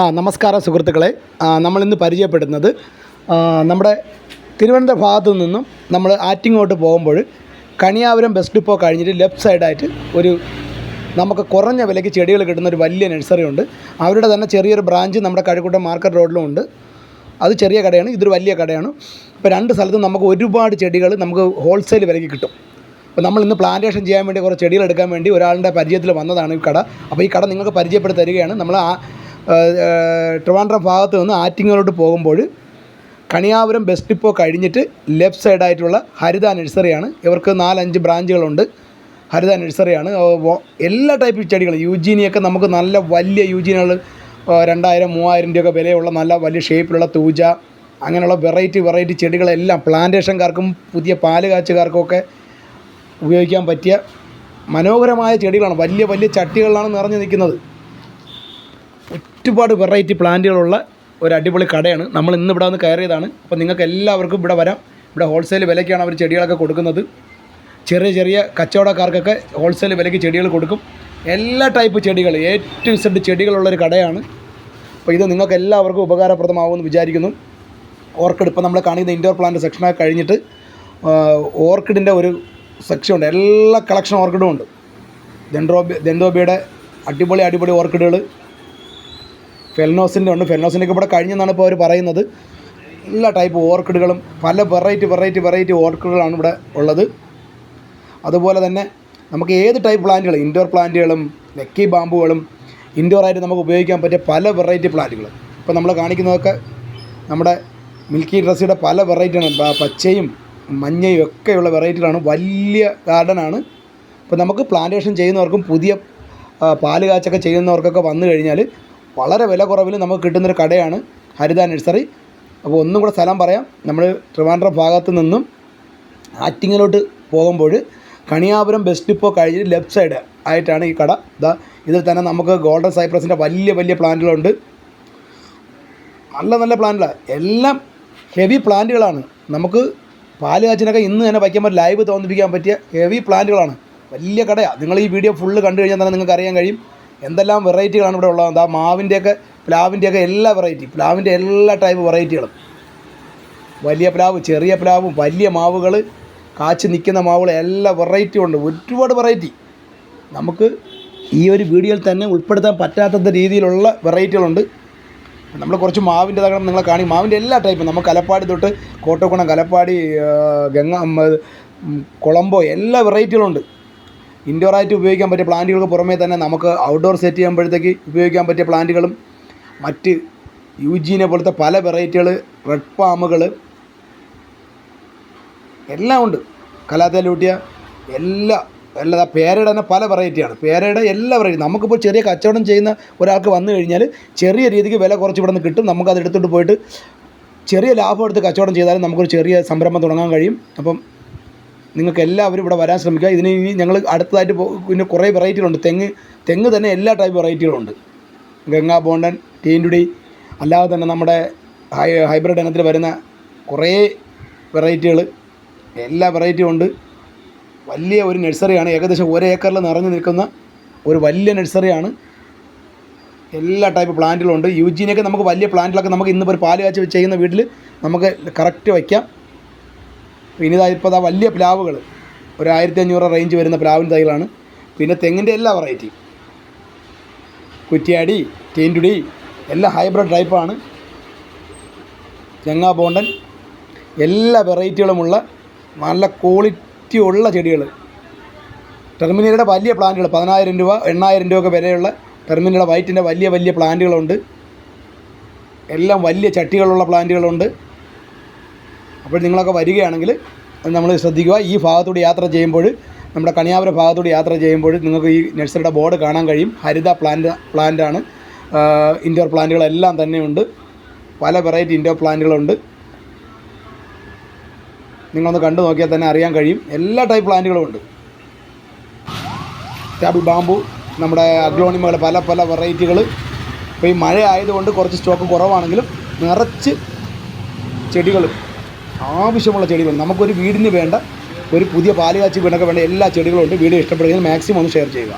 നമസ്കാരം സുഹൃത്തുക്കളെ. നമ്മളിന്ന് പരിചയപ്പെടുന്നത് നമ്മുടെ തിരുവനന്തപുരം ഭാഗത്തു നിന്നും നമ്മൾ ആറ്റിങ്ങോട്ട് പോകുമ്പോൾ കണിയാപുരം ബസ് ഡിപ്പോ കഴിഞ്ഞിട്ട് ലെഫ്റ്റ് സൈഡായിട്ട് ഒരു നമുക്ക് കുറഞ്ഞ വിലയ്ക്ക് ചെടികൾ കിട്ടുന്ന ഒരു വലിയ നഴ്സറി ഉണ്ട്. അവരുടെ തന്നെ ചെറിയൊരു ബ്രാഞ്ച് നമ്മുടെ കഴക്കൂട്ടം മാർക്കറ്റ് റോഡിലും ഉണ്ട്. അത് ചെറിയ കടയാണ്, ഇതൊരു വലിയ കടയാണ്. ഇപ്പോൾ രണ്ട് സ്ഥലത്തും നമുക്ക് ഒരുപാട് ചെടികൾ നമുക്ക് ഹോൾസെയിൽ വിലയ്ക്ക് കിട്ടും. അപ്പോൾ നമ്മൾ ഇന്ന് പ്ലാന്റേഷൻ ചെയ്യാൻ വേണ്ടി കുറച്ച് ചെടികൾ എടുക്കാൻ വേണ്ടി ഒരാളുടെ പരിചയത്തിൽ വന്നതാണ് ഈ കട. അപ്പോൾ ഈ കട നിങ്ങൾക്ക് പരിചയപ്പെടുത്തി തരികയാണ്. നമ്മൾ ട്രിവാൻഡ്രം ഭാഗത്ത് നിന്ന് ആറ്റിങ്ങലോട്ട് പോകുമ്പോൾ കണിയാപുരം ബസ് ഡിപ്പോ കഴിഞ്ഞിട്ട് ലെഫ്റ്റ് സൈഡായിട്ടുള്ള ഹരിത നഴ്സറിയാണ്. ഇവർക്ക് 4-5 ബ്രാഞ്ചുകളുണ്ട്. ഹരിത നഴ്സറിയാണ്. എല്ലാ ടൈപ്പ് ചെടികളും യൂജീനിയൊക്കെ നമുക്ക് നല്ല വലിയ യൂജീനുകൾ 2000-3000 രൂപയൊക്കെ വിലയുള്ള നല്ല വലിയ ഷേപ്പിലുള്ള തൂജ അങ്ങനെയുള്ള വെറൈറ്റി ചെടികളെല്ലാം പ്ലാന്റേഷൻകാർക്കും പുതിയ പാല് കാച്ചുകാർക്കുമൊക്കെ ഉപയോഗിക്കാൻ പറ്റിയ മനോഹരമായ ചെടികളാണ്. വലിയ ചട്ടികളിലാണ് നിറഞ്ഞു നിൽക്കുന്നത്. ഒരുപാട് വെറൈറ്റി പ്ലാന്റുകളുള്ള ഒരു അടിപൊളി കടയാണ്. നമ്മൾ ഇന്ന് ഇവിടെ വന്ന് കയറിയതാണ്. അപ്പോൾ നിങ്ങൾക്ക് എല്ലാവർക്കും ഇവിടെ വരാം. ഇവിടെ ഹോൾസെയിൽ വിലയ്ക്കാണ് അവർ ചെടികളൊക്കെ കൊടുക്കുന്നത്. ചെറിയ കച്ചവടക്കാർക്കൊക്കെ ഹോൾസെയിൽ വിലയ്ക്ക് ചെടികൾ കൊടുക്കും. എല്ലാ ടൈപ്പ് ചെടികൾ A to Z ചെടികളുള്ളൊരു കടയാണ്. അപ്പോൾ ഇത് നിങ്ങൾക്ക് എല്ലാവർക്കും ഉപകാരപ്രദമാകുമെന്ന് വിചാരിക്കുന്നു. ഓർക്കിഡ് ഇപ്പോൾ നമ്മൾ കാണിക്കുന്ന ഇൻഡോർ പ്ലാന്റ് സെക്ഷനൊക്കെ കഴിഞ്ഞിട്ട് ഓർക്കിഡിൻ്റെ ഒരു സെക്ഷൻ ഉണ്ട്. എല്ലാ കളക്ഷൻ ഓർക്കിഡും ഉണ്ട്. ദന്തോബിയുടെ അടിപൊളി ഓർക്കിഡുകൾ, ഫെൽനോസിൻ്റെ ഉണ്ട്. ഫെൽനോസിൻ്റെയൊക്കെ ഇവിടെ കഴിഞ്ഞെന്നാണ് ഇപ്പോൾ അവർ പറയുന്നത്. എല്ലാ ടൈപ്പ് ഓർക്കിഡുകളും പല വെറൈറ്റി ഓർക്കിഡുകളാണ് ഇവിടെ ഉള്ളത്. അതുപോലെ തന്നെ നമുക്ക് ഏത് ടൈപ്പ് പ്ലാന്റുകൾ, ഇൻഡോർ പ്ലാന്റുകളും ലക്കി ബാമ്പുകളും ഇൻഡോറായിട്ട് നമുക്ക് ഉപയോഗിക്കാൻ പറ്റിയ പല വെറൈറ്റി പ്ലാന്റുകൾ. ഇപ്പോൾ നമ്മൾ കാണിക്കുന്നതൊക്കെ നമ്മുടെ മിൽക്കി ഡ്രസ്സിയുടെ പല വെറൈറ്റിയാണ്. പച്ചയും മഞ്ഞയും ഒക്കെയുള്ള വെറൈറ്റികളാണ്. വലിയ ഗാർഡനാണ്. ഇപ്പോൾ നമുക്ക് പ്ലാന്റേഷൻ ചെയ്യുന്നവർക്കും പുതിയ പാല് കാച്ചൊക്കെ ചെയ്യുന്നവർക്കൊക്കെ വന്നു കഴിഞ്ഞാൽ വളരെ വില കുറവിൽ നമുക്ക് കിട്ടുന്നൊരു കടയാണ് ഹരിത നഴ്സറി. അപ്പോൾ ഒന്നും കൂടെ സ്ഥലം പറയാം. നമ്മൾ ട്രിവാൻഡ്രം ഭാഗത്ത് നിന്നും ആറ്റിങ്ങലോട്ട് പോകുമ്പോൾ കണിയാപുരം ബസ് ഡിപ്പോ കഴിഞ്ഞ് ലെഫ്റ്റ് സൈഡ് ആയിട്ടാണ് ഈ കട. ഇതിൽ തന്നെ നമുക്ക് ഗോൾഡൻ സൈപ്രസിൻ്റെ വലിയ പ്ലാന്റുകളുണ്ട്. നല്ല പ്ലാന്റുകളാണ്. എല്ലാം ഹെവി പ്ലാന്റുകളാണ്. നമുക്ക് പാല് കാച്ചിനൊക്കെ ഇന്ന് തന്നെ വയ്ക്കുമ്പോൾ ലൈവ് തോന്നിപ്പിക്കാൻ പറ്റിയ ഹെവി പ്ലാന്റുകളാണ്. വലിയ കടയാണ്. നിങ്ങൾ ഈ വീഡിയോ ഫുള്ള് കണ്ടു കഴിഞ്ഞാൽ തന്നെ നിങ്ങൾക്ക് അറിയാൻ കഴിയും എന്തെല്ലാം വെറൈറ്റികളാണ് ഇവിടെ ഉള്ളത്. മാവിൻ്റെയൊക്കെ പ്ലാവിൻ്റെയൊക്കെ എല്ലാ പ്ലാവിൻ്റെ എല്ലാ ടൈപ്പ് വെറൈറ്റികളും, വലിയ പ്ലാവ്, ചെറിയ പ്ലാവും, വലിയ മാവുകൾ, കാച്ച് നിൽക്കുന്ന മാവുകൾ, എല്ലാ വെറൈറ്റി ഉണ്ട്. ഒരുപാട് വെറൈറ്റി നമുക്ക് ഈ ഒരു വീഡിയോയിൽ തന്നെ ഉൾപ്പെടുത്താൻ പറ്റാത്ത രീതിയിലുള്ള വെറൈറ്റികളുണ്ട്. നമ്മൾ കുറച്ച് മാവിൻ്റെ തകണം നിങ്ങളെ കാണി. മാവിൻ്റെ എല്ലാ ടൈപ്പും നമുക്ക് കലപ്പാടി തൊട്ട് കോട്ടക്കുണം, കലപ്പാടി, കൊളംബോ എല്ലാ വെറൈറ്റികളുണ്ട്. ഇൻഡോറായിട്ട് ഉപയോഗിക്കാൻ പറ്റിയ പ്ലാന്റുകൾക്ക് പുറമേ തന്നെ നമുക്ക് ഔട്ട്ഡോർ സെറ്റ് ചെയ്യുമ്പോഴത്തേക്ക് ഉപയോഗിക്കാൻ പറ്റിയ പ്ലാന്റുകളും മറ്റ് യൂജീനെ പോലത്തെ പല വെറൈറ്റികൾ, റെഡ് പാമുകൾ എല്ലാം ഉണ്ട്. കലാത്തേലൂട്ടിയ എല്ലാ പേരയുടെ തന്നെ പല വെറൈറ്റിയാണ്. പേരയുടെ എല്ലാ വെറൈറ്റി നമുക്കിപ്പോൾ ചെറിയ കച്ചവടം ചെയ്യുന്ന ഒരാൾക്ക് വന്നു കഴിഞ്ഞാൽ ചെറിയ രീതിക്ക് വില കുറച്ച് ഇവിടെ നിന്ന് കിട്ടും. നമുക്കത് എടുത്തുകൊണ്ട് പോയിട്ട് ചെറിയ ലാഭം എടുത്ത് കച്ചവടം ചെയ്താലും നമുക്കൊരു ചെറിയ സംരംഭം തുടങ്ങാൻ കഴിയും. അപ്പം നിങ്ങൾക്ക് എല്ലാവരും ഇവിടെ വരാൻ ശ്രമിക്കുക. ഇതിന് ഇനി ഞങ്ങൾ അടുത്തതായിട്ട് പിന്നെ കുറേ വെറൈറ്റികളുണ്ട്. തെങ്ങ് തന്നെ എല്ലാ ടൈപ്പ് വെറൈറ്റികളുണ്ട്. ഗംഗാ ബോണ്ടൻ, ടീൻഡുടി, അല്ലാതെ തന്നെ നമ്മുടെ ഹൈബ്രിഡ് ഇനത്തിൽ വരുന്ന കുറേ വെറൈറ്റികൾ, എല്ലാ വെറൈറ്റിയും ഉണ്ട്. വലിയ ഒരു നഴ്സറിയാണ്. ഏകദേശം 1 ഏക്കറിൽ നിറഞ്ഞു നിൽക്കുന്ന ഒരു വലിയ നഴ്സറിയാണ്. എല്ലാ ടൈപ്പ് പ്ലാന്റുകളുണ്ട്. യൂജീനൊക്കെ നമുക്ക് വലിയ പ്ലാന്റുകളൊക്കെ നമുക്ക് ഇന്നിപ്പോൾ ഒരു പാല് കാച്ച് ചെയ്യുന്ന വീട്ടിൽ നമുക്ക് കറക്റ്റ് വയ്ക്കാം. പിന്നെ ഇപ്പോൾ വലിയ പ്ലാവുകൾ, ഒരു 1500 റേഞ്ച് വരുന്ന പ്ലാവിൻ തൈകളാണ്. പിന്നെ തെങ്ങിൻ്റെ എല്ലാ വെറൈറ്റി, കുറ്റിയാടി, ടീൻഡുടി എല്ലാ ഹൈബ്രിഡ് ടൈപ്പാണ്. ഗംഗാ ബോണ്ടൻ എല്ലാ വെറൈറ്റികളുമുള്ള നല്ല ക്വാളിറ്റി ഉള്ള ചെടികൾ. ടെർമിനയുടെ വലിയ പ്ലാന്റുകൾ 10000 രൂപ 8000 രൂപയൊക്കെ വിലയുള്ള ടെർമിനയുടെ വൈറ്റിൻ്റെ വലിയ പ്ലാന്റുകളുണ്ട്. എല്ലാം വലിയ ചട്ടികളുള്ള പ്ലാന്റുകളുണ്ട്. അപ്പോൾ നിങ്ങളൊക്കെ വരികയാണെങ്കിൽ നമ്മൾ ശ്രദ്ധിക്കുക. ഈ ഭാഗത്തൂടെ യാത്ര ചെയ്യുമ്പോൾ, നമ്മുടെ കണിയാപുരം ഭാഗത്തൂടെ യാത്ര ചെയ്യുമ്പോൾ നിങ്ങൾക്ക് ഈ നഴ്സറിയുടെ ബോർഡ് കാണാൻ കഴിയും. ഹരിത പ്ലാന്റാണ്. ഇൻഡോർ പ്ലാന്റുകളെല്ലാം തന്നെയുണ്ട്. പല വെറൈറ്റി ഇൻഡോർ പ്ലാന്റുകളുണ്ട്. നിങ്ങളൊന്ന് കണ്ടു നോക്കിയാൽ തന്നെ അറിയാൻ കഴിയും. എല്ലാ ടൈപ്പ് പ്ലാന്റുകളും ഉണ്ട്. ടേബിൾ ബാമ്പു, നമ്മുടെ അഗ്ലോണിമകൾ, പല വെറൈറ്റികൾ. ഇപ്പോൾ ഈ മഴ ആയതുകൊണ്ട് കുറച്ച് സ്റ്റോക്ക് കുറവാണെങ്കിലും നിറച്ച് ചെടികൾ, ആവശ്യമുള്ള ചെടികൾ, നമുക്കൊരു വീടിന് വേണ്ട ഒരു പുതിയ പാല് കാച്ചി വീണൊക്കെ വേണ്ട എല്ലാ ചെടികളും ഉണ്ട്. വീഡിയോ ഇഷ്ടപ്പെടുമെങ്കിൽ മാക്സിമം ഒന്ന് ഷെയർ ചെയ്യുക.